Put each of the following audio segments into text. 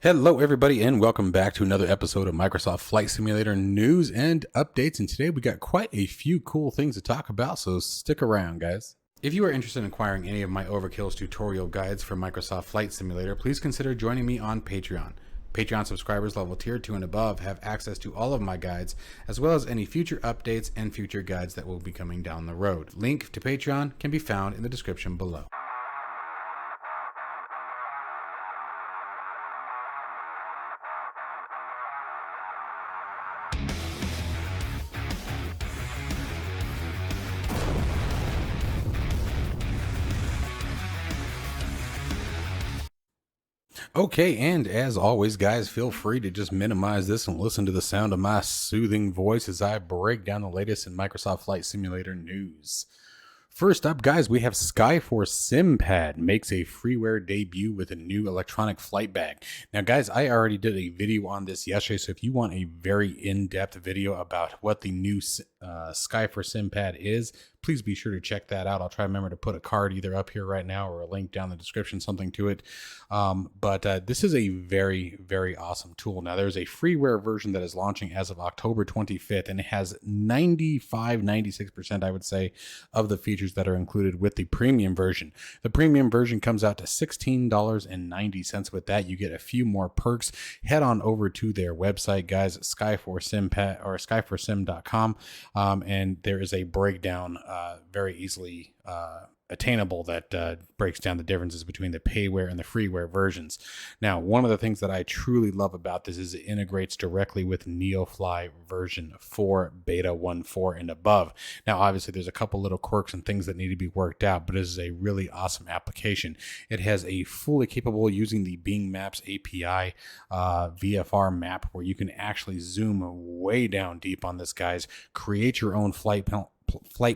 Hello, everybody, and welcome back to another episode of Microsoft Flight Simulator news and updates. And today we got quite a few cool things to talk about, so stick around, guys. If you are interested in acquiring any of my Overkills tutorial guides for Microsoft Flight Simulator, please consider joining me on Patreon. Patreon subscribers level tier 2 and above have access to all of my guides, as well as any future updates and future guides that will be coming down the road. Link to Patreon can be found in the description below. Okay, and as always, guys, feel free to just minimize this and listen to the sound of my soothing voice as I break down the latest in Microsoft Flight Simulator news. First up, guys, we have Skyforce SimPad makes a freeware debut with a new electronic flight bag. Now, guys, I already did a video on this yesterday, so if you want a very in-depth video about what the new Skyforce SimPad is, please be sure to check that out. I'll try to remember to put a card either up here right now or a link down in the description, something to it. But this is a very, very awesome tool. Now, there's a freeware version that is launching as of October 25th, and it has 96%, I would say, of the features that are included with the premium version. The premium version comes out to $16.90. With that, you get a few more perks. Head on over to their website, guys, Skyforce SimPad or skyforcesim.com, and there is a breakdown very easily attainable that breaks down the differences between the payware and the freeware versions. Now, one of the things that I truly love about this is it integrates directly with NeoFly version 4 beta 1.4 and above. Now, obviously, there's a couple little quirks and things that need to be worked out, but this is a really awesome application. It has a fully capable using the Bing Maps API VFR map where you can actually zoom way down deep on this, guys, create your own flight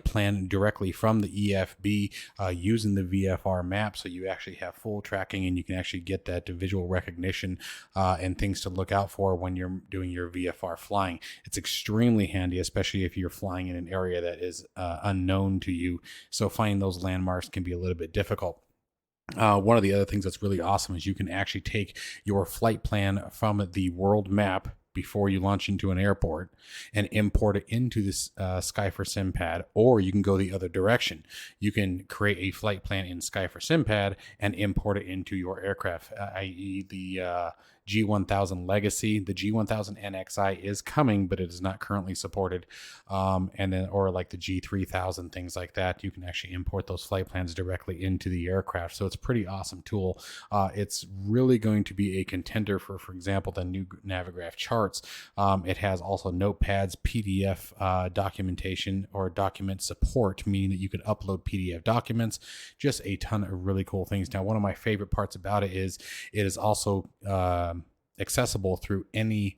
plan directly from the EFB using the VFR map, so you actually have full tracking and you can actually get that visual recognition and things to look out for when you're doing your VFR flying. It's extremely handy, especially if you're flying in an area that is unknown to you, so finding those landmarks can be a little bit difficult. One of the other things that's really awesome is you can actually take your flight plan from the world map before you launch into an airport and import it into this Skyforce SimPad, or you can go the other direction. You can create a flight plan in Skyforce SimPad and import it into your aircraft, i.e. the G1000 Legacy. The G1000 NXI is coming, but it is not currently supported. And then, or like the G3000, things like that, you can actually import those flight plans directly into the aircraft. So it's a pretty awesome tool. It's really going to be a contender for example, the new Navigraph charts. It has also notepads, PDF documentation or document support, meaning that you can upload PDF documents, just a ton of really cool things. Now, one of my favorite parts about it is also accessible through any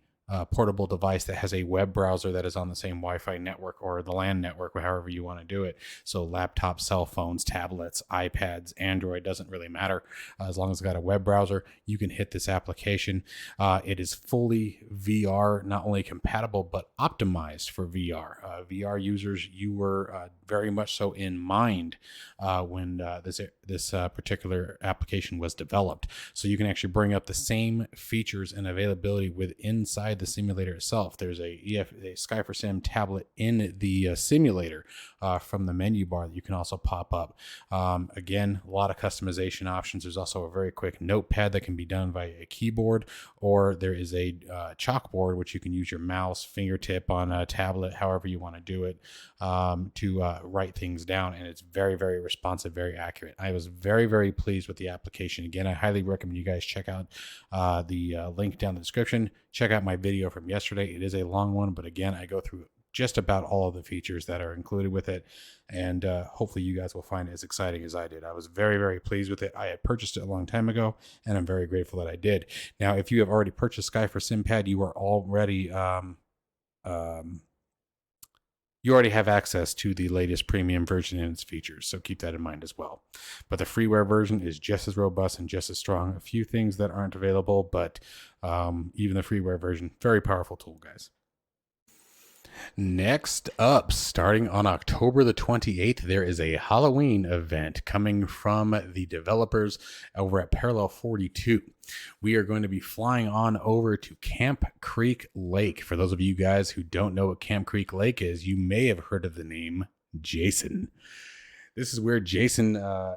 portable device that has a web browser that is on the same Wi-Fi network or the LAN network, or however you want to do it. So laptops, cell phones, tablets, iPads, Android, doesn't really matter. As long as it's got a web browser, you can hit this application. It is fully VR, not only compatible, but optimized for VR. VR users, you were very much so in mind when this particular application was developed. So you can actually bring up the same features and availability with inside the simulator itself. There's a Skyforce Sim tablet in the simulator from the menu bar that you can also pop up. Again, a lot of customization options. There's also a very quick notepad that can be done via a keyboard, or there is a chalkboard which you can use your mouse, fingertip on a tablet, however you want to do it, to write things down. And it's very, very responsive, very accurate. I was very, very pleased with the application. Again, I highly recommend you guys check out the link down in the description. Check out my video from yesterday. It is a long one, but again, I go through just about all of the features that are included with it, and hopefully you guys will find it as exciting as I did. I was very, very pleased with it. I had purchased it a long time ago, and I'm very grateful that I did. Now, if you have already purchased Skyforce SimPad, you are already you already have access to the latest premium version and its features, so keep that in mind as well. But the freeware version is just as robust and just as strong. A few things that aren't available, but even the freeware version, very powerful tool, guys. Next up, starting on October the 28th, there is a Halloween event coming from the developers over at Parallel 42. We are going to be flying on over to Camp Creek Lake. For those of you guys who don't know what Camp Creek Lake is, you may have heard of the name Jason. This is where Jason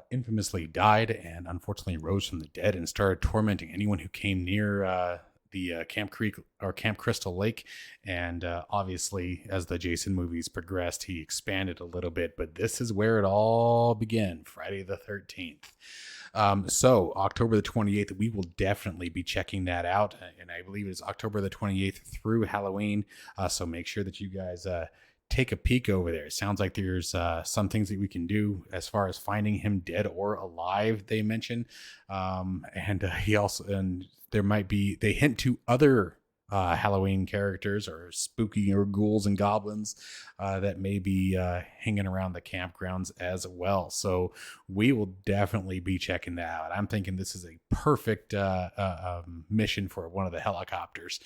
infamously died and unfortunately rose from the dead and started tormenting anyone who came near the Camp Creek or Camp Crystal Lake. And obviously, as the Jason movies progressed, he expanded a little bit. But this is where it all began, Friday the 13th. So October the 28th, we will definitely be checking that out. And I believe it's October the 28th through Halloween. So make sure that you guys take a peek over there. It sounds like there's some things that we can do as far as finding him dead or alive, they mention. There might be, they hint to other Halloween characters or spooky or ghouls and goblins that may be hanging around the campgrounds as well. So we will definitely be checking that out. I'm thinking this is a perfect mission for one of the helicopters,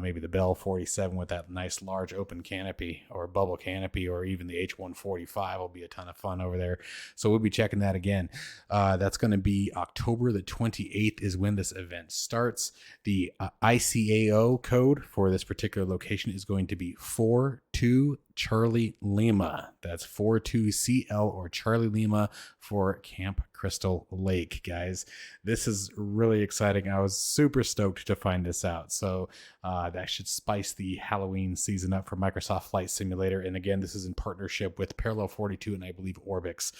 maybe the Bell 47 with that nice large open canopy or bubble canopy, or even the H-145 will be a ton of fun over there. So we'll be checking that again. That's going to be October the 28th is when this event starts. The ICAO code for this particular location is going to be 42 Charlie Lima. That's 42CL or Charlie Lima for Camp Crystal Lake, guys. This is really exciting. I was super stoked to find this out. So that should spice the Halloween season up for Microsoft Flight Simulator. And again, this is in partnership with Parallel 42 and I believe Orbix.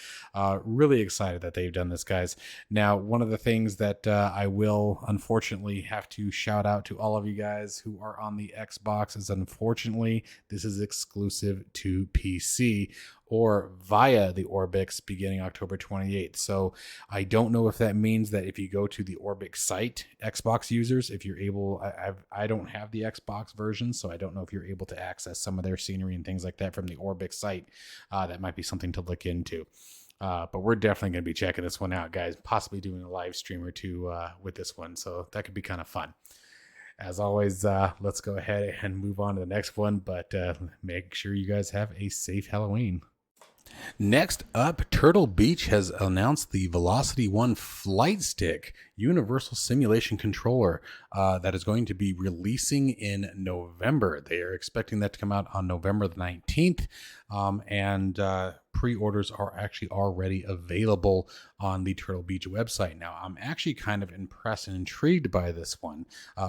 Really excited that they've done this, guys. Now, one of the things that I will unfortunately have to shout out to all of you guys who are on the Xbox is, unfortunately, this is exclusive to PC or via the Orbix beginning October 28th. So I don't know if that means that if you go to the Orbix site, Xbox users, if you're able, I don't have the Xbox version, so I don't know if you're able to access some of their scenery and things like that from the Orbix site. That might be something to look into. But we're definitely going to be checking this one out, guys, possibly doing a live stream or two with this one. So that could be kind of fun. As always, let's go ahead and move on to the next one, but make sure you guys have a safe Halloween. Next up, Turtle Beach has announced the Velocity One Flight Stick Universal Simulation Controller that is going to be releasing in November. They are expecting that to come out on November the 19th, and pre-orders are actually already available on the Turtle Beach website. Now, I'm actually kind of impressed and intrigued by this one.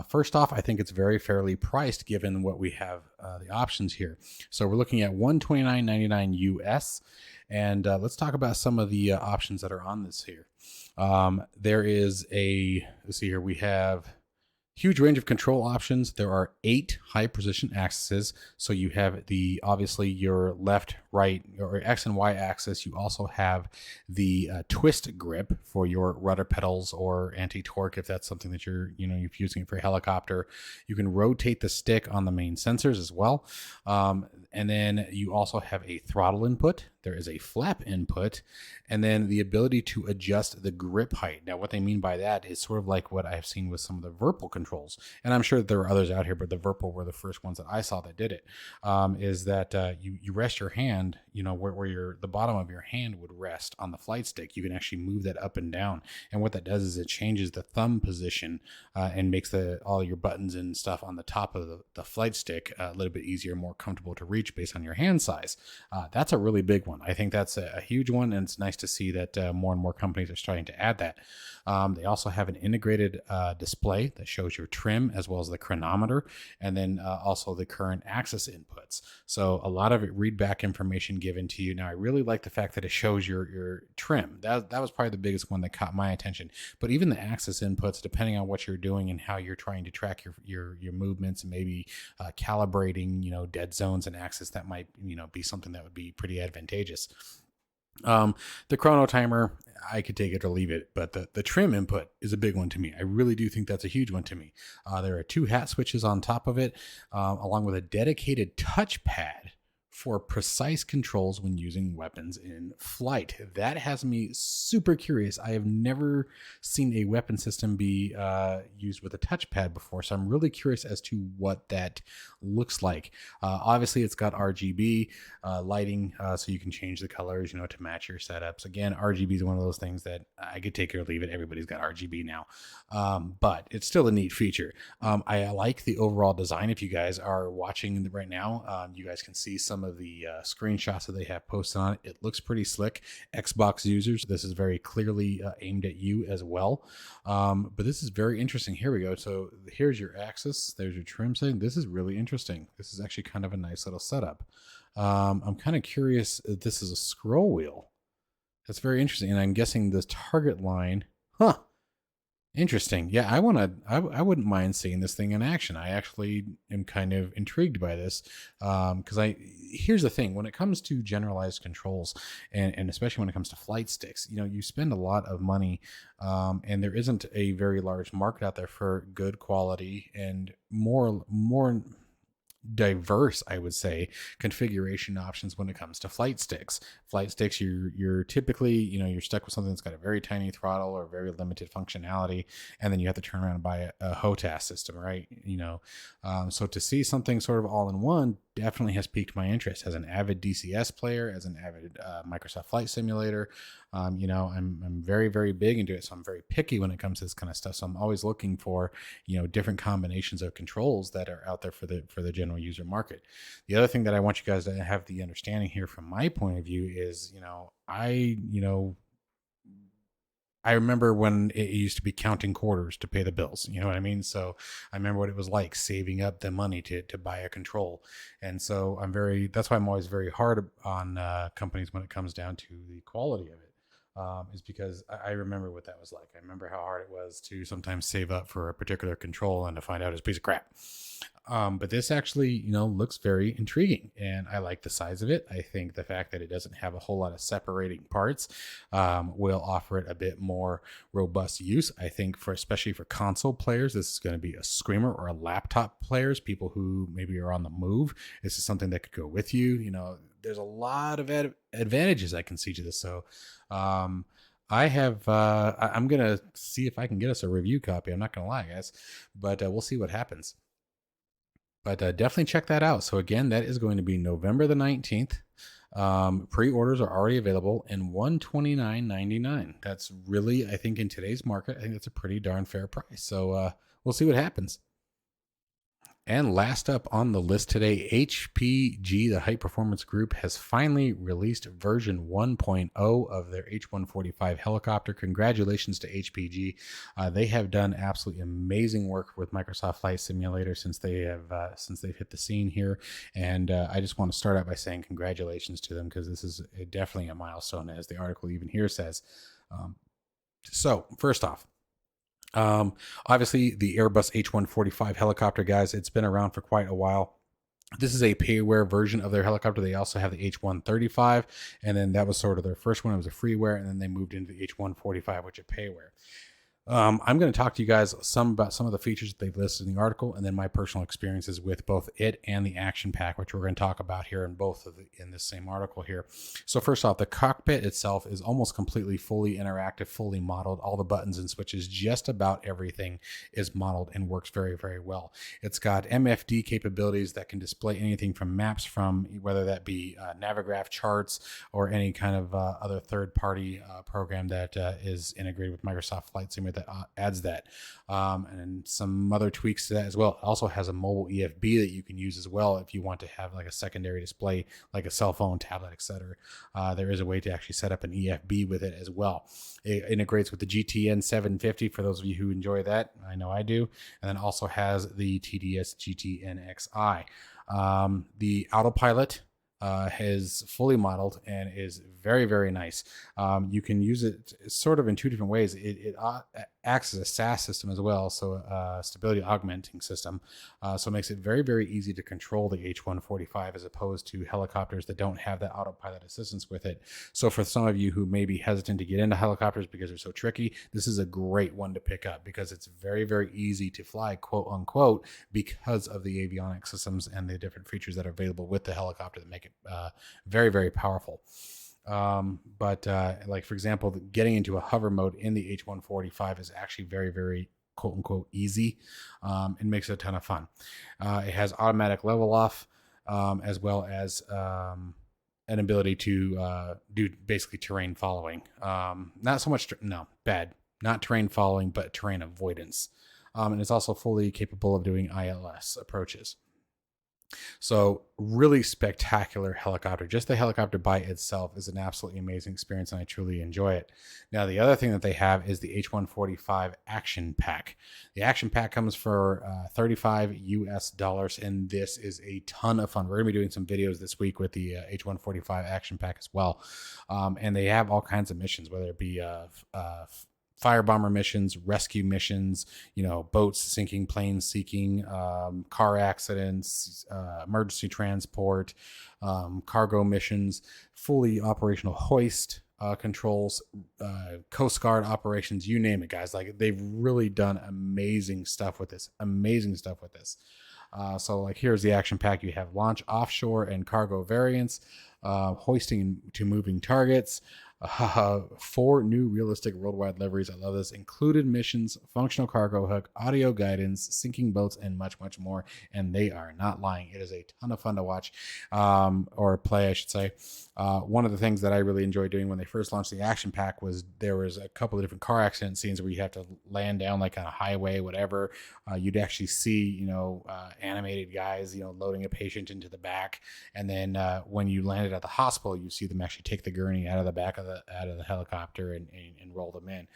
First off, I think it's very fairly priced given what we have the options here. So we're looking at $129.99 US. And let's talk about some of the options that are on this here. There is let's see here, we have huge range of control options. There are 8 high precision axes. So you have obviously your left, right, or X and Y axis. You also have the twist grip for your rudder pedals or anti-torque, if that's something that you're using it for a helicopter. You can rotate the stick on the main sensors as well. And then you also have a throttle input. There is a flap input, and then the ability to adjust the grip height. Now, what they mean by that is sort of like what I've seen with some of the virpil controls. And I'm sure there are others out here, but the virpil were the first ones that I saw that did it. Is that you rest your hand, where the bottom of your hand would rest on the flight stick. You can actually move that up and down. And what that does is it changes the thumb position and makes all your buttons and stuff on the top of the flight stick a little bit easier, more comfortable to reach based on your hand size. That's a really big one. I think that's a huge one, and it's nice to see that more and more companies are starting to add that. They also have an integrated display that shows your trim as well as the chronometer, and then also the current axis inputs. So a lot of it read back information given to you. Now, I really like the fact that it shows your trim. That was probably the biggest one that caught my attention. But even the axis inputs, depending on what you're doing and how you're trying to track your movements and maybe calibrating, dead zones and axis, that might be something that would be pretty advantageous. The chrono timer, I could take it or leave it, but the trim input is a big one to me. I really do think that's a huge one to me. There are 2 hat switches on top of it, along with a dedicated touchpad for precise controls when using weapons in flight. That has me super curious. I have never seen a weapon system be used with a touchpad before, so I'm really curious as to what that looks like. Obviously, it's got RGB lighting, so you can change the colors, to match your setups. Again, RGB is one of those things that I could take or leave it. Everybody's got RGB now, but it's still a neat feature. I like the overall design. If you guys are watching right now, you guys can see some of the screenshots that they have posted on it. It looks pretty slick. Xbox users, this is very clearly aimed at you as well. But this is very interesting. Here we go. So here's your axis. There's your trim setting. This is really interesting. This is actually kind of a nice little setup. I'm kind of curious if this is a scroll wheel. That's very interesting. And I'm guessing this target line, interesting. Yeah, I wouldn't mind seeing this thing in action. I actually am kind of intrigued by this because here's the thing. When it comes to generalized controls and especially when it comes to flight sticks, you spend a lot of money and there isn't a very large market out there for good quality and more diverse, I would say, configuration options when it comes to flight sticks. Flight sticks, you're typically, you're stuck with something that's got a very tiny throttle or very limited functionality, and then you have to turn around and buy a HOTAS system, right? So to see something sort of all in one definitely has piqued my interest as an avid DCS player, as an avid Microsoft Flight Simulator. I'm very, very big into it, so I'm very picky when it comes to this kind of stuff. So I'm always looking for, different combinations of controls that are out there for the general user market. The other thing that I want you guys to have the understanding here from my point of view is, I remember when it used to be counting quarters to pay the bills. You know what I mean? So I remember what it was like saving up the money to buy a control. And so that's why I'm always very hard on companies when it comes down to the quality of it. Is because I remember what that was like. I remember how hard it was to sometimes save up for a particular control and to find out it's a piece of crap. But this actually, looks very intriguing, and I like the size of it. I think the fact that it doesn't have a whole lot of separating parts will offer it a bit more robust use. I think especially for console players, this is going to be a screamer, or a laptop players, people who maybe are on the move. This is something that could go with you. There's a lot of advantages I can see to this. So I'm going to see if I can get us a review copy. I'm not going to lie, guys, but we'll see what happens. But definitely check that out. So again, that is going to be November the 19th. Pre-orders are already available and $129.99. That's really, I think in today's market, I think that's a pretty darn fair price. So we'll see what happens. And last up on the list today, HPG, the High Performance Group, has finally released version 1.0 of their H-145 helicopter. Congratulations to HPG. They have done absolutely amazing work with Microsoft Flight Simulator since they've hit the scene here. And I just want to start out by saying congratulations to them, because this is definitely a milestone, as the article even here says. So first off, obviously the Airbus H-145 helicopter, guys, it's been around for quite a while. This is a payware version of their helicopter. They also have the H-135, and then that was sort of their first one. It was a freeware, and then they moved into the H-145, which is payware. I'm going to talk to you guys about some of the features that they've listed in the article, and then my personal experiences with both it and the action pack, which we're going to talk about here in this same article here. So first off, the cockpit itself is almost completely fully interactive, fully modeled. All the buttons and switches, just about everything is modeled and works very, very well. It's got MFD capabilities that can display anything from maps, from whether that be Navigraph charts or any kind of other third-party program that is integrated with Microsoft Flight Simulator that adds that, and some other tweaks to that as well. It also has a mobile EFB that you can use as well if you want to have like a secondary display, like a cell phone, tablet, etc. There is a way to actually set up an EFB with it as well. It integrates with the GTN 750 for those of you who enjoy that. I know I do. And then also has the TDS GTN-XI. The autopilot is fully modeled and is very, very nice. You can use it sort of in two different ways. It acts as a SAS system as well, so a stability augmenting system. So it makes it very, very easy to control the H-145 as opposed to helicopters that don't have that autopilot assistance with it. So for some of you who may be hesitant to get into helicopters because they're so tricky, this is a great one to pick up because it's very, very easy to fly, quote unquote, because of the avionics systems and the different features that are available with the helicopter that make it very, very powerful. Like for example, getting into a hover mode in the H-145 is actually very, very quote unquote easy. It makes it a ton of fun. It has automatic level off, as well as an ability to do basically terrain following. Not so much, not terrain following, but terrain avoidance. And it's also fully capable of doing ILS approaches. So really spectacular helicopter. Just the helicopter by itself is an absolutely amazing experience, and I truly enjoy it. Now, the other thing that they have is the H-145 Action Pack. The Action Pack comes for $35 US, and this is a ton of fun. We're going to be doing some videos this week with the H-145 Action Pack as well. And they have all kinds of missions, whether it be fire bomber missions, rescue missions, boats sinking, planes sinking, car accidents, emergency transport, cargo missions, fully operational hoist controls, Coast Guard operations, you name it, guys. Like, they've really done amazing stuff with this. So like, here's the action pack. You have launch, offshore, and cargo variants, hoisting to moving targets, 4 new realistic worldwide liveries. I love this. Included missions, functional cargo hook, audio guidance, sinking boats, and much, much more. And they are not lying. It is a ton of fun to watch, or play, I should say. One of the things that I really enjoyed doing when they first launched the action pack was there was a couple of different car accident scenes where you have to land down like on a highway, whatever. You'd actually see, animated guys, loading a patient into the back. And then when you landed at the hospital, you see them actually take the gurney out of the back of the helicopter and roll them in.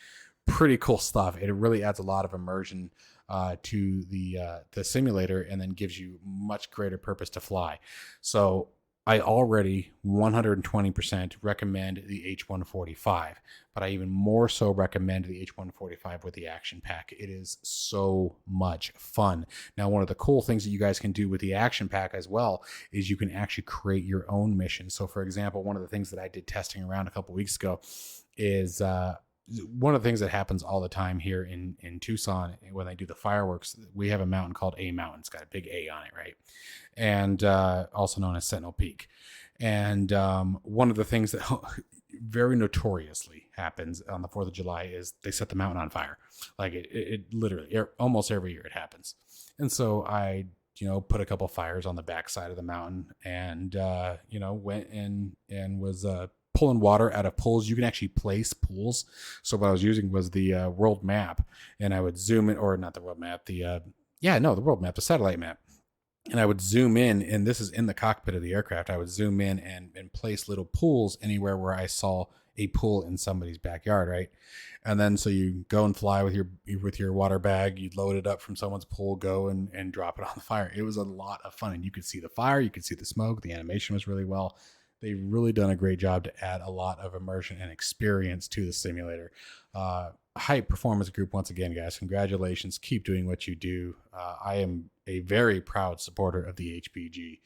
Pretty cool stuff. It really adds a lot of immersion to the simulator, and then gives you much greater purpose to fly. So I already 120% recommend the H-145, but I even more so recommend the H-145 with the action pack. It is so much fun. Now, one of the cool things that you guys can do with the action pack as well is you can actually create your own mission. So for example, one of the things that I did testing around a couple weeks ago is one of the things that happens all the time here in Tucson when they do the fireworks. We have a mountain called A Mountain. It's got a big A on it, right? And also known as Sentinel Peak. And one of the things that very notoriously happens on the 4th of July is they set the mountain on fire. Like it literally, almost every year it happens. And so I put a couple fires on the backside of the mountain, and went in and was pulling water out of pools. You can actually place pools. So what I was using was the world map, and I would zoom in, or not the world map, the world map, the satellite map. And I would zoom in, and this is in the cockpit of the aircraft. I would zoom in and place little pools anywhere where I saw a pool in somebody's backyard, right? And then so you go and fly with your water bag, you'd load it up from someone's pool, go and drop it on the fire. It was a lot of fun, and you could see the fire, you could see the smoke. The animation was really well. They've really done a great job to add a lot of immersion and experience to the simulator. Hype Performance Group, once again, guys, congratulations. Keep doing what you do. I am a very proud supporter of the HPG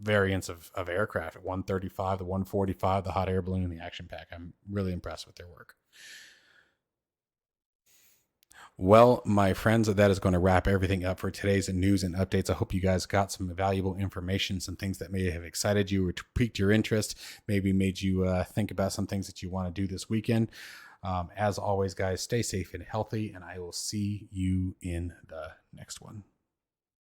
variants of aircraft, 135, the 145, the hot air balloon, and the action pack. I'm really impressed with their work. Well, my friends, that is going to wrap everything up for today's news and updates. I hope you guys got some valuable information, some things that may have excited you or piqued your interest, maybe made you think about some things that you want to do this weekend. As always, guys, stay safe and healthy, and I will see you in the next one.